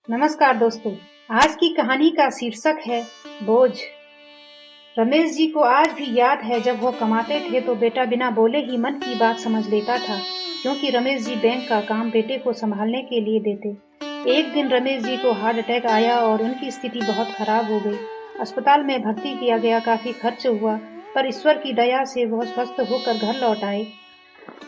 नमस्कार दोस्तों। आज की कहानी का शीर्षक है बोझ। रमेश जी को आज भी याद है जब वो कमाते थे तो बेटा बिना बोले ही मन की बात समझ लेता था, क्योंकि रमेश जी बैंक का काम बेटे को संभालने के लिए देते। एक दिन रमेश जी को हार्ट अटैक आया और उनकी स्थिति बहुत खराब हो गई। अस्पताल में भर्ती किया गया, काफी खर्च हुआ, पर ईश्वर की दया से वह स्वस्थ होकर घर लौट आए।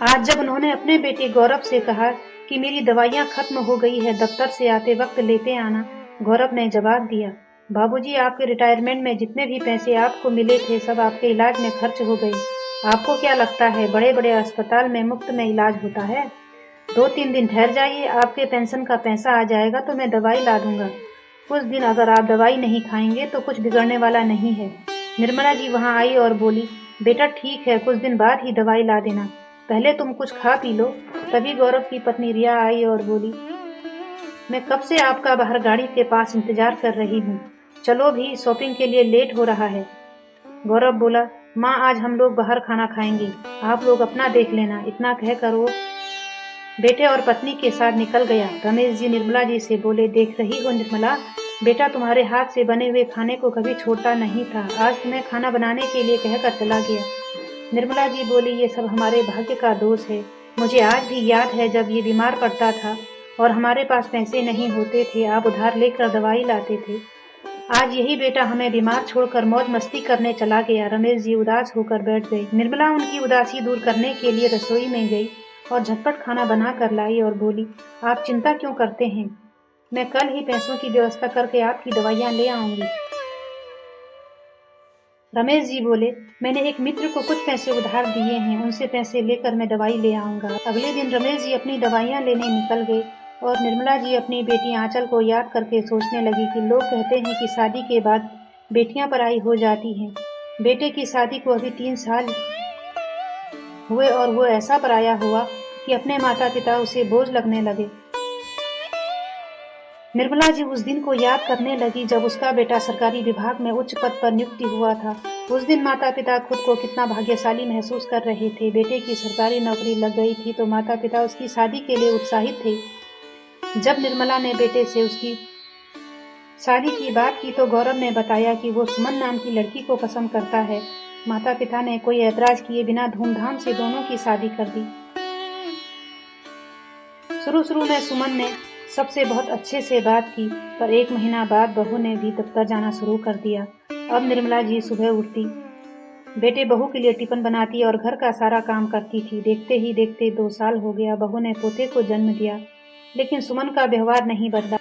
आज जब उन्होंने अपने बेटे गौरव से कहा कि मेरी दवाइयाँ खत्म हो गई है, दफ्तर से आते वक्त लेते आना, गौरव ने जवाब दिया, बाबूजी आपके रिटायरमेंट में जितने भी पैसे आपको मिले थे सब आपके इलाज में खर्च हो गए। आपको क्या लगता है बड़े बड़े अस्पताल में मुफ्त में इलाज होता है? 2-3 दिन ठहर जाइए, आपके पेंशन का पैसा आ जाएगा तो मैं दवाई ला दूंगा। कुछ दिन अगर आप दवाई नहीं खाएंगे तो कुछ बिगड़ने वाला नहीं है। निर्मला जी वहां आई और बोली, बेटा ठीक है, कुछ दिन बाद ही दवाई ला देना, पहले तुम कुछ खा पी लो। तभी गौरव की पत्नी रिया आई और बोली, मैं कब से आपका बाहर गाड़ी के पास इंतजार कर रही हूँ, चलो भी, शॉपिंग के लिए लेट हो रहा है। गौरव बोला, माँ आज हम लोग बाहर खाना खाएंगे, आप लोग अपना देख लेना। इतना कहकर वो बेटे और पत्नी के साथ निकल गया। रमेश जी निर्मला जी से बोले, देख रही हो निर्मला, बेटा तुम्हारे हाथ से बने हुए खाने को कभी छोड़ता नहीं था, आज तुम्हें खाना बनाने के लिए कहकर चला गया। निर्मला जी बोली, ये सब हमारे भाग्य का दोष है। मुझे आज भी याद है जब ये बीमार पड़ता था और हमारे पास पैसे नहीं होते थे, आप उधार लेकर दवाई लाते थे। आज यही बेटा हमें बीमार छोड़कर मौज मस्ती करने चला गया। रमेश जी उदास होकर बैठ गई। निर्मला उनकी उदासी दूर करने के लिए रसोई में गई और झटपट खाना बना कर लाई और बोली, आप चिंता क्यों करते हैं, मैं कल ही पैसों की व्यवस्था करके आपकी दवाइयाँ ले आऊंगी। रमेश जी बोले, मैंने एक मित्र को कुछ पैसे उधार दिए हैं, उनसे पैसे लेकर मैं दवाई ले आऊंगा। अगले दिन रमेश जी अपनी दवाइयाँ लेने निकल गए और निर्मला जी अपनी बेटी आंचल को याद करके सोचने लगी कि लोग कहते हैं कि शादी के बाद बेटियां पराई हो जाती हैं। बेटे की शादी को अभी 3 साल हुए और वो ऐसा पराया हुआ कि अपने माता पिता उसे बोझ लगने लगे। निर्मला जी उस दिन को याद करने लगी जब उसका बेटा सरकारी विभाग में उच्च पद पर नियुक्ति हुआ था। उस दिन माता पिता खुद को कितना भाग्यशाली महसूस कर रहे थे। बेटे की सरकारी नौकरी लग गई थी तो माता पिता उसकी शादी के लिए उत्साहित थे। जब निर्मला ने बेटे से उसकी शादी की बात की तो गौरव ने बताया कि वो सुमन नाम की लड़की को पसंद करता है। माता पिता ने कोई ऐतराज किए बिना धूमधाम से दोनों की शादी कर दी। शुरू में सुमन ने सबसे बहुत अच्छे से बात की, पर 1 महीना बाद बहू ने भी दफ्तर जाना शुरू कर दिया। अब निर्मला जी सुबह उठती, बेटे बहू के लिए टिफिन बनाती और घर का सारा काम करती थी। देखते ही देखते 2 साल हो गया, बहू ने पोते को जन्म दिया, लेकिन सुमन का व्यवहार नहीं बदला।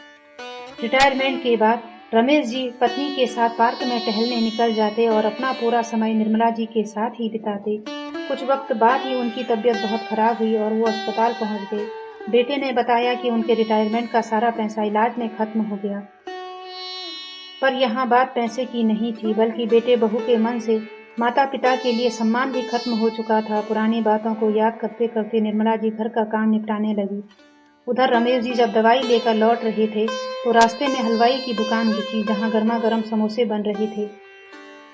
रिटायरमेंट के बाद रमेश जी पत्नी के साथ पार्क में टहलने निकल जाते और अपना पूरा समय निर्मला जी के साथ ही बिताते। कुछ वक्त बाद ही उनकी तबीयत बहुत खराब हुई और वो अस्पताल पहुंच गए। बेटे ने बताया कि उनके रिटायरमेंट का सारा पैसा इलाज में खत्म हो गया, पर यहाँ बात पैसे की नहीं थी, बल्कि बेटे बहू के मन से माता पिता के लिए सम्मान भी खत्म हो चुका था। पुरानी बातों को याद करते करते निर्मला जी घर का काम निपटाने लगी। उधर रमेश जी जब दवाई लेकर लौट रहे थे तो रास्ते में हलवाई की दुकान दिखी, जहाँ गर्मा गर्म समोसे बन रहे थे।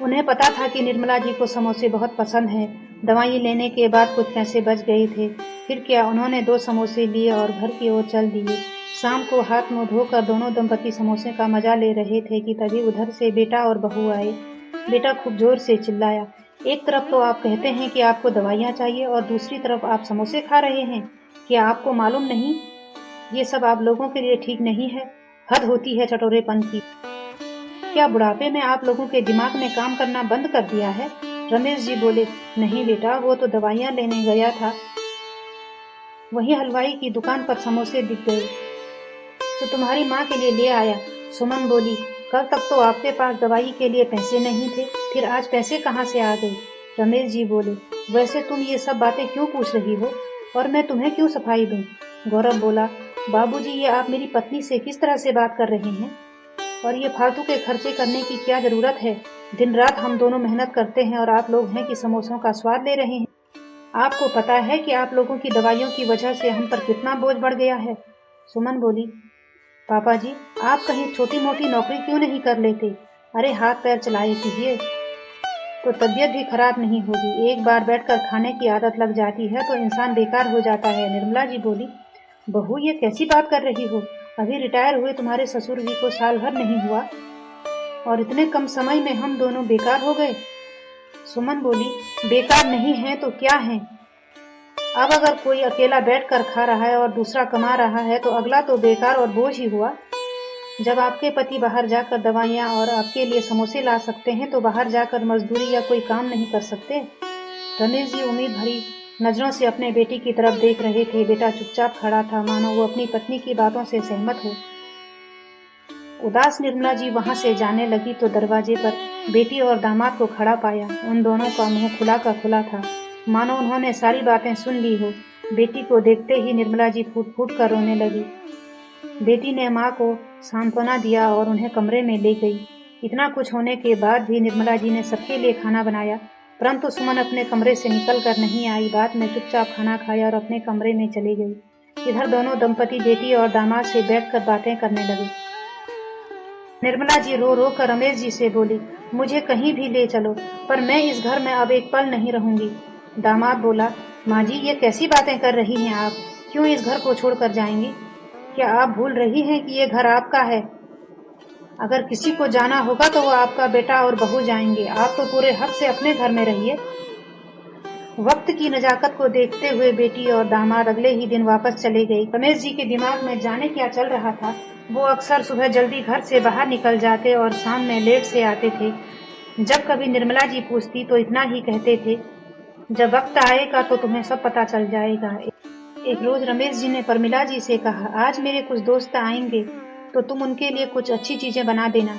उन्हें पता था कि निर्मला जी को समोसे बहुत पसंद हैं। दवाई लेने के बाद कुछ पैसे बच गए थे। फिर क्या, उन्होंने 2 समोसे लिए और घर की ओर चल दिए। शाम को हाथ मुंह धोकर दोनों दंपति समोसे का मजा ले रहे थे कि तभी उधर से बेटा और बहू आए। बेटा खूब जोर से चिल्लाया, एक तरफ तो आप कहते हैं कि आपको दवाइयाँ चाहिए और दूसरी तरफ आप समोसे खा रहे हैं। क्या आपको मालूम नहीं, ये सब आप लोगों के लिए ठीक नहीं है। हद होती है चटोरेपन की। क्या बुढ़ापे में आप लोगों के दिमाग ने काम करना बंद कर दिया है? रमेश जी बोले, नहीं बेटा, वो तो दवाइयाँ लेने गया था, वहीं हलवाई की दुकान पर समोसे दिख गए तो तुम्हारी माँ के लिए ले आया। सुमन बोली, कल तक तो आपके पास दवाई के लिए पैसे नहीं थे, फिर आज पैसे कहाँ से आ गए? रमेश जी बोले, वैसे तुम ये सब बातें क्यों पूछ रही हो और मैं तुम्हें क्यों सफाई दूं? गौरव बोला, बाबूजी ये आप मेरी पत्नी से किस तरह से बात कर रहे हैं, और ये फालतू के खर्चे करने की क्या जरूरत है? दिन रात हम दोनों मेहनत करते हैं और आप लोग हैं कि समोसों का स्वाद ले रहे हैं। आपको पता है कि आप लोगों की दवाइयों की वजह से हम पर कितना बोझ बढ़ गया है? सुमन बोली, पापा जी आप कहीं छोटी मोटी नौकरी क्यों नहीं कर लेते? अरे हाथ पैर चलाए कीजिए तो तबीयत भी खराब नहीं होगी। एक बार बैठकर खाने की आदत लग जाती है तो इंसान बेकार हो जाता है। निर्मला जी बोली, बहू ये कैसी बात कर रही हो, अभी रिटायर हुए तुम्हारे ससुर जी को साल भर नहीं हुआ और इतने कम समय में हम दोनों बेकार हो गए। सुमन बोली, बेकार नहीं है तो क्या है? अब अगर कोई अकेला बैठकर खा रहा है और दूसरा कमा रहा है तो अगला तो बेकार और बोझ ही हुआ। जब आपके पति बाहर जाकर दवाइयाँ और आपके लिए समोसे ला सकते हैं तो बाहर जाकर मजदूरी या कोई काम नहीं कर सकते। रमेश जी उम्मीद भरी नजरों से अपने बेटी की तरफ देख रहे थे। बेटा चुपचाप खड़ा था, मानो वो अपनी पत्नी की बातों से सहमत हो। उदास निर्मला जी वहां से जाने लगी तो दरवाजे पर बेटी और दामाद को खड़ा पाया। उन दोनों का मुंह खुला का खुला था, मानो उन्होंने सारी बातें सुन ली हो। बेटी को देखते ही निर्मला जी फूट फूट कर रोने लगी। बेटी ने माँ को सांत्वना दिया और उन्हें कमरे में ले गई। इतना कुछ होने के बाद भी निर्मला जी ने सबके लिए खाना बनाया, परंतु सुमन अपने कमरे से निकल कर नहीं आई। बाद में चुपचाप खाना खाया और अपने कमरे में चली गई। इधर दोनों दंपति बेटी और दामाद से बैठकर बातें करने लगे। निर्मला जी रो रो कर रमेश जी से बोली, मुझे कहीं भी ले चलो, पर मैं इस घर में अब एक पल नहीं रहूंगी। दामाद बोला, माँ जी ये कैसी बातें कर रही हैं आप? क्यों इस घर को छोड़कर जाएंगी? क्या आप भूल रही हैं कि ये घर आपका है? अगर किसी को जाना होगा तो वो आपका बेटा और बहू जाएंगे। आप तो पूरे हक से अपने घर में रहिए। वक्त की नजाकत को देखते हुए बेटी और दामाद अगले ही दिन वापस चले गए। रमेश जी के दिमाग में जाने क्या चल रहा था। वो अक्सर सुबह जल्दी घर से बाहर निकल जाते और शाम में लेट से आते थे। जब कभी निर्मला जी पूछती तो इतना ही कहते थे, जब वक्त आएगा तो तुम्हें सब पता चल जाएगा। एक रोज रमेश जी ने प्रमिला जी से कहा, आज मेरे कुछ दोस्त आएंगे तो तुम उनके लिए कुछ अच्छी चीजें बना देना।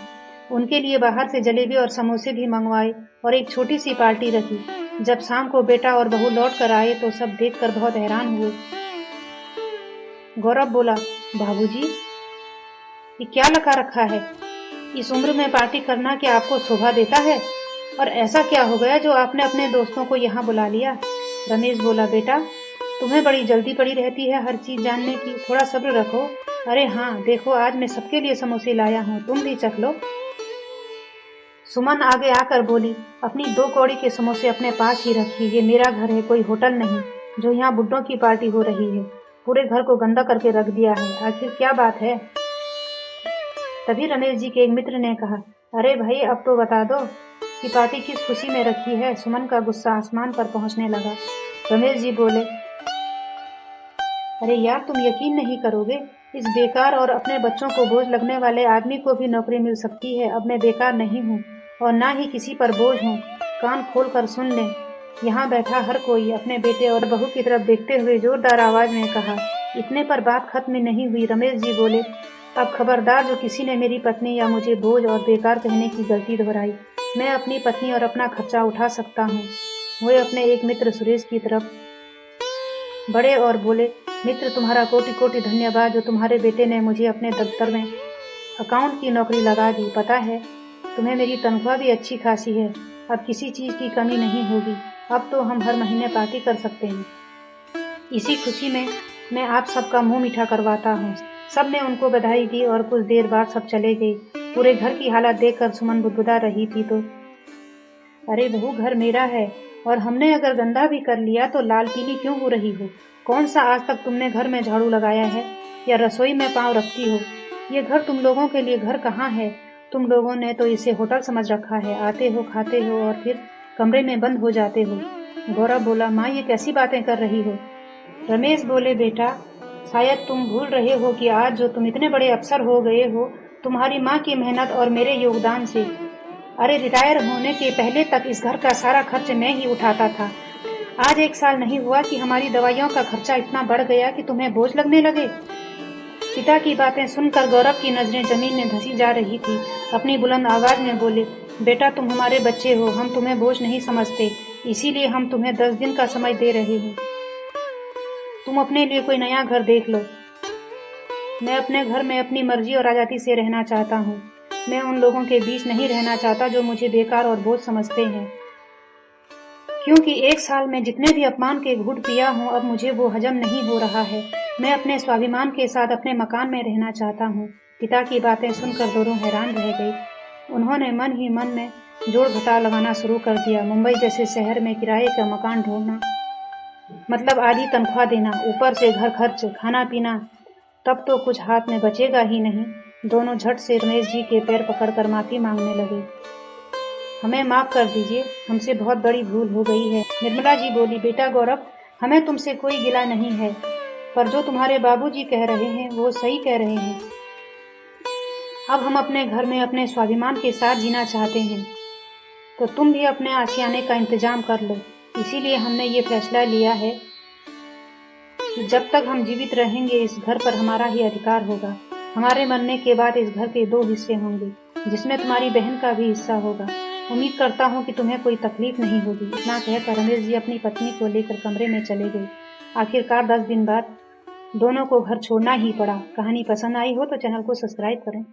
उनके लिए बाहर से जलेबी और समोसे भी मंगवाए और एक छोटी सी पार्टी रखी। जब शाम को बेटा और बहू लौट कर आए तो सब देखकर बहुत हैरान हुए। गौरव बोला, बाबूजी ये क्या लगा रखा है? इस उम्र में पार्टी करना क्या आपको शोभा देता है? और ऐसा क्या हो गया जो आपने अपने दोस्तों को यहाँ बुला लिया? रमेश बोला, बेटा तुम्हें बड़ी जल्दी पड़ी रहती है हर चीज जानने की, थोड़ा सब्र रखो। अरे हाँ देखो, आज मैं सबके लिए समोसे लाया हूँ, तुम भी चख लो। सुमन आगे आकर बोली, अपनी 2 कौड़ी के समोसे अपने पास ही रखिए। ये मेरा घर है, कोई होटल नहीं जो यहाँ बुड्ढों की पार्टी हो रही है। पूरे घर को गंदा करके रख दिया है, आखिर क्या बात है? तभी रमेश जी के एक मित्र ने कहा, अरे भाई अब तो बता दो कि पार्टी किस खुशी में रखी है। सुमन का गुस्सा आसमान पर पहुंचने लगा। रमेश जी बोले, अरे यार तुम यकीन नहीं करोगे, इस बेकार और अपने बच्चों को बोझ लगने वाले आदमी को भी नौकरी मिल सकती है। अब मैं बेकार नहीं हूँ और ना ही किसी पर बोझ हूँ। कान खोल कर सुन ले। यहाँ बैठा हर कोई अपने बेटे और बहू की तरफ देखते हुए जोरदार आवाज में कहा। इतने पर बात खत्म नहीं हुई। रमेश जी बोले, अब खबरदार जो किसी ने मेरी पत्नी या मुझे बोझ और बेकार कहने की गलती दोहराई। मैं अपनी पत्नी और अपना खर्चा उठा सकता हूँ। वे अपने एक मित्र सुरेश की तरफ बढ़े और बोले, मित्र तुम्हारा कोटि कोटि धन्यवाद जो तुम्हारे बेटे ने मुझे अपने दफ्तर में अकाउंट की नौकरी लगा दी। पता है तुम्हें मेरी तनख्वाह भी अच्छी खासी है। अब किसी चीज की कमी नहीं होगी। अब तो हम हर महीने पार्टी कर सकते हैं। इसी खुशी में मैं आप सबका मुंह मीठा करवाता हूँ। सब ने उनको बधाई दी और कुछ देर बाद सब चले गए। पूरे घर की हालत देखकर सुमन बुदबुदा रही थी तो, अरे बहू घर मेरा है और हमने अगर गंदा भी कर लिया तो लाल पीली क्यों हो रही हो? कौन सा आज तक तुमने घर में झाड़ू लगाया है या रसोई में पांव रखती हो? ये घर तुम लोगों के लिए घर कहाँ है? तुम लोगों ने तो इसे होटल समझ रखा है। आते हो, खाते हो और फिर कमरे में बंद हो जाते हो। गौरव बोला, माँ ये कैसी बातें कर रही हो? रमेश बोले, बेटा शायद तुम भूल रहे हो कि आज जो तुम इतने बड़े अफसर हो गए हो तुम्हारी माँ की मेहनत और मेरे योगदान से। अरे रिटायर होने के पहले तक इस घर का सारा खर्च मैं ही उठाता था। आज 1 साल नहीं हुआ कि हमारी दवाइयों का खर्चा इतना बढ़ गया कि तुम्हें बोझ लगने लगे। पिता की बातें सुनकर गौरव की नजरें जमीन में धंसी जा रही थी। अपनी बुलंद आवाज में बोले, बेटा तुम हमारे बच्चे हो, हम तुम्हें बोझ नहीं समझते, इसीलिए हम तुम्हें 10 दिन का समय दे रहे हैं। तुम अपने लिए कोई नया घर देख लो। मैं अपने घर में अपनी मर्जी और आजादी से रहना चाहता हूँ। मैं उन लोगों के बीच नहीं रहना चाहता जो मुझे बेकार और बोझ समझते हैं, क्योंकि 1 साल में जितने भी अपमान के घूंट पिया हूँ अब मुझे वो हजम नहीं हो रहा है। मैं अपने स्वाभिमान के साथ अपने मकान में रहना चाहता हूँ। पिता की बातें सुनकर दोनों हैरान रह गई। उन्होंने मन ही मन में जोड़ घटाव लगाना शुरू कर दिया। मुंबई जैसे शहर में किराए का मकान ढूंढना मतलब आधी तनख्वाह देना, ऊपर से घर खर्च, खाना पीना, तब तो कुछ हाथ में बचेगा ही नहीं। दोनों झट से रमेश जी के पैर पकड़कर माफी मांगने लगे। हमें माफ कर दीजिए, हमसे बहुत बड़ी भूल हो गई है। निर्मला जी बोली, बेटा गौरव, हमें तुमसे कोई गिला नहीं है, पर जो तुम्हारे बाबूजी कह रहे हैं वो सही कह रहे हैं। अब हम अपने घर में अपने स्वाभिमान के साथ जीना चाहते हैं, तो तुम भी अपने आशियाने का इंतजाम कर लो। इसीलिए हमने ये फैसला लिया है कि जब तक हम जीवित रहेंगे इस घर पर हमारा ही अधिकार होगा। हमारे मरने के बाद इस घर के 2 हिस्से होंगे, जिसमें तुम्हारी बहन का भी हिस्सा होगा। उम्मीद करता हूँ कि तुम्हें कोई तकलीफ नहीं होगी। इतना कहकर रमेश जी अपनी पत्नी को लेकर कमरे में चले गए। आखिरकार 10 दिन बाद दोनों को घर छोड़ना ही पड़ा। कहानी पसंद आई हो तो चैनल को सब्सक्राइब करें।